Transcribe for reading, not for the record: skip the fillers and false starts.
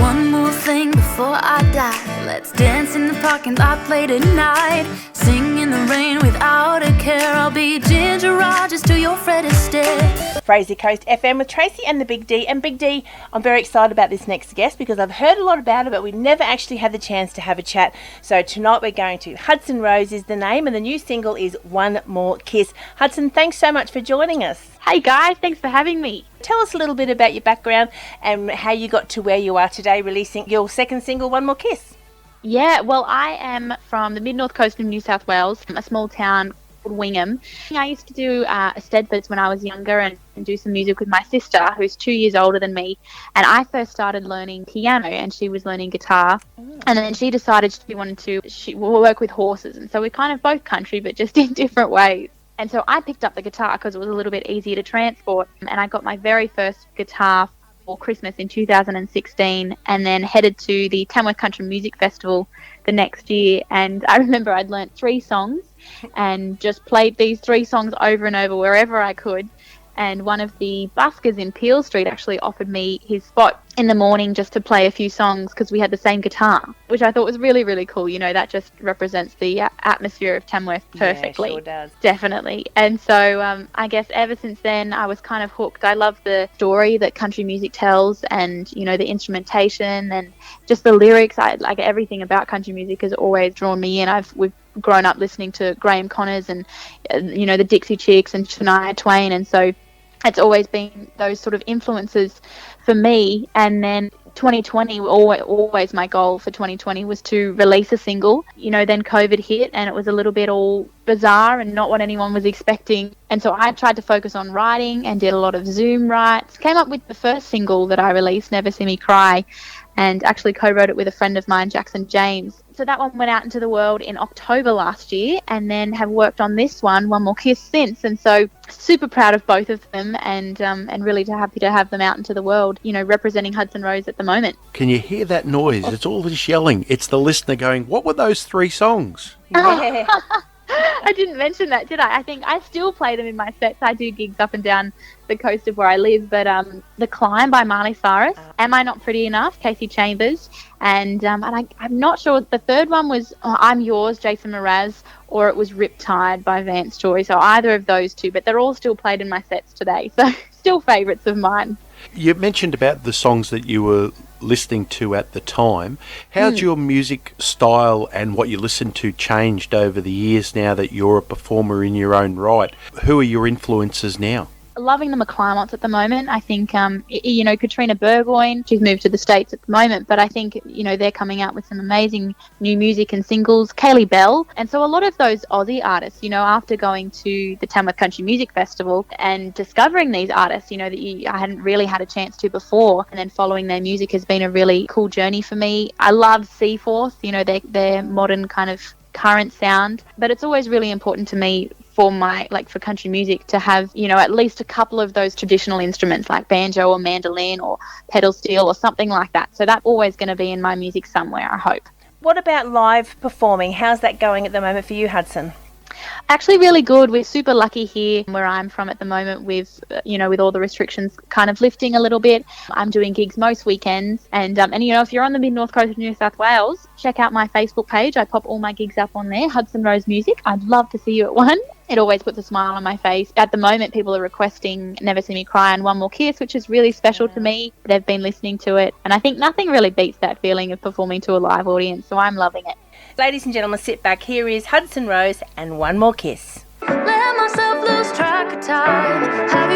One more thing before I die. Let's dance in the parking lot late at night. Sing in the rain without a care. I'll be Ginger Rogers to your Fred Astaire. Fraser Coast FM with Tracy and the Big D. And Big D, I'm very excited about this next guest because I've heard a lot about it, but we've never actually had the chance to have a chat. So tonight we're going to Hudson Rose is the name, and the new single is One More Kiss. Hudson, thanks so much for joining us. Hey guys, thanks for having me. Tell us a little bit about your background and how you got to where you are today, releasing your second single, One More Kiss. Yeah, well, I am from the mid-north coast of New South Wales, a small town called Wingham. I used to do Eisteddfods when I was younger and do some music with my sister, who's 2 years older than me. And I first started learning piano and she was learning guitar. And then she decided she wanted to work with horses. And so we're kind of both country, but just in different ways. And so I picked up the guitar because it was a little bit easier to transport. And I got my very first guitar for Christmas in 2016 and then headed to the Tamworth Country Music Festival the next year. And I remember I'd learnt 3 songs and just played these 3 songs over and over wherever I could. And one of the buskers in Peel Street actually offered me his spot in the morning just to play a few songs because we had the same guitar, which I thought was really, really cool. You know, that just represents the atmosphere of Tamworth perfectly. Yeah, sure does. Definitely. And so I guess ever since then I was kind of hooked. I love the story that country music tells and, you know, the instrumentation and just the lyrics. I like everything about country music has always drawn me in. We've grown up listening to Graham Connors and, you know, the Dixie Chicks and Shania Twain. And so it's always been those sort of influences for me. And then 2020, always my goal for 2020 was to release a single. You know, then COVID hit and it was a little bit all bizarre and not what anyone was expecting. And so I tried to focus on writing and did a lot of Zoom writes. Came up with the first single that I released, Never See Me Cry, and actually co-wrote it with a friend of mine, Jackson James. So that one went out into the world in October last year and then have worked on this one, One More Kiss, since. And so super proud of both of them and really happy to have them out into the world, you know, representing Hudson Rose at the moment. Can you hear that noise? It's all this yelling. It's the listener going, what were those 3 songs? Yeah. I didn't mention that, did I? I think I still play them in my sets. I do gigs up and down the coast of where I live, but The Climb by Miley Cyrus, Am I Not Pretty Enough, Casey Chambers, and I'm not sure, the third one was I'm Yours, Jason Mraz, or it was Riptide by Vance Joy, so either of those 2, but they're all still played in my sets today, so still favourites of mine. You mentioned about the songs that you were listening to at the time. How's your music style and what you listen to changed over the years now that you're a performer in your own right? Who are your influences now? Loving the McClymonts at the moment. I think, you know, Katrina Burgoyne, she's moved to the States at the moment, but I think, you know, they're coming out with some amazing new music and singles. Kaylee Bell. And so a lot of those Aussie artists, you know, after going to the Tamworth Country Music Festival and discovering these artists, you know, that I hadn't really had a chance to before, and then following their music has been a really cool journey for me. I love Seaforth, you know, their modern kind of current sound, but it's always really important to me for country music to have, you know, at least a couple of those traditional instruments like banjo or mandolin or pedal steel or something like that. So that's always going to be in my music somewhere, I hope. What about live performing? How's that going at the moment for you, Hudson? Actually really good. We're super lucky here where I'm from at the moment with, you know, with all the restrictions kind of lifting a little bit. I'm doing gigs most weekends and you know, if you're on the mid-north coast of New South Wales, check out my Facebook page. I pop all my gigs up on there, Hudson Rose Music. I'd love to see you at one. It always puts a smile on my face. At the moment, people are requesting Never See Me Cry and One More Kiss, which is really special to me. They've been listening to it. And I think nothing really beats that feeling of performing to a live audience. So I'm loving it. Ladies and gentlemen, sit back. Here is Hudson Rose and One More Kiss. Let myself lose track of time. Have